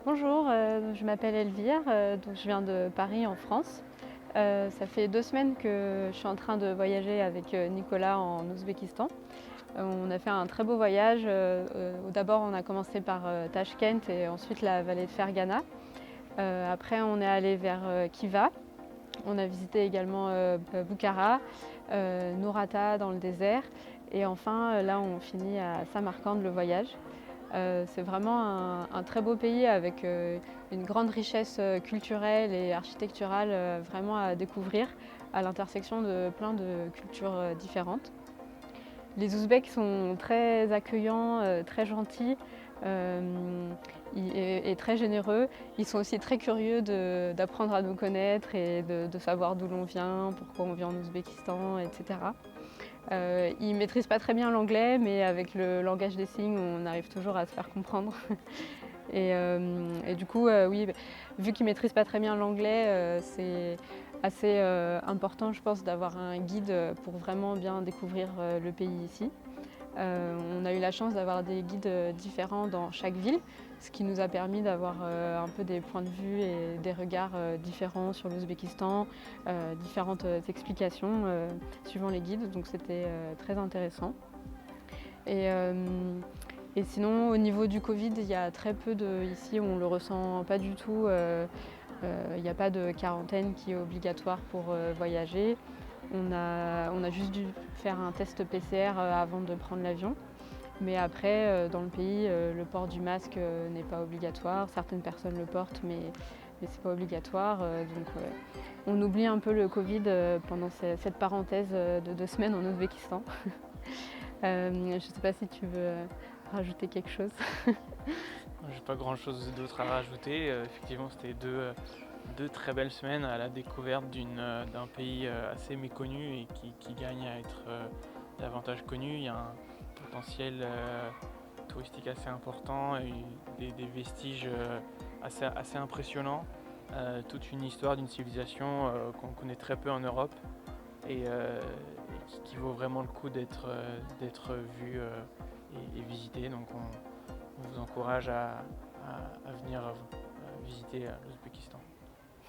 Bonjour, je m'appelle Elvire, donc je viens de Paris en France. Ça fait 2 semaines que je suis en train de voyager avec Nicolas en Ouzbékistan. On a fait un très beau voyage. D'abord on a commencé par Tachkent et ensuite la vallée de Fergana. Après on est allé vers Khiva. On a visité également Bukhara, Nourata dans le désert. Et enfin là on finit à Samarcande le voyage. C'est vraiment un très beau pays avec une grande richesse culturelle et architecturale vraiment à découvrir à l'intersection de plein de cultures différentes. Les Ouzbeks sont très accueillants, très gentils et très généreux. Ils sont aussi très curieux d'apprendre à nous connaître et de savoir d'où l'on vient, pourquoi on vient en Ouzbékistan, etc. Ils ne maîtrisent pas très bien l'anglais, mais avec le langage des signes, on arrive toujours à se faire comprendre. Et du coup, oui, vu qu'ils ne maîtrisent pas très bien l'anglais, c'est assez important, je pense, d'avoir un guide pour vraiment bien découvrir le pays ici. On a eu la chance d'avoir des guides différents dans chaque ville, ce qui nous a permis d'avoir un peu des points de vue et des regards différents sur l'Ouzbékistan, différentes explications suivant les guides, donc c'était très intéressant. Et, euh, et sinon, au niveau du Covid, il y a très peu de. Ici, on ne le ressent pas du tout. Il n'y a pas de quarantaine qui est obligatoire pour voyager. On a juste dû faire un test PCR avant de prendre l'avion. Mais après, dans le pays, le port du masque n'est pas obligatoire. Certaines personnes le portent, mais ce n'est pas obligatoire. On oublie un peu le Covid pendant cette parenthèse de 2 semaines en Ouzbékistan. Je ne sais pas si tu veux rajouter quelque chose. J'ai pas grand chose d'autre à rajouter. Effectivement, c'était deux très belles semaines à la découverte d'un pays assez méconnu et qui gagne à être davantage connu. Il y a un potentiel touristique assez important et des vestiges assez impressionnants. Toute une histoire d'une civilisation qu'on connaît très peu en Europe et qui vaut vraiment le coup d'être vue et visitée. Donc on vous encourage à venir visiter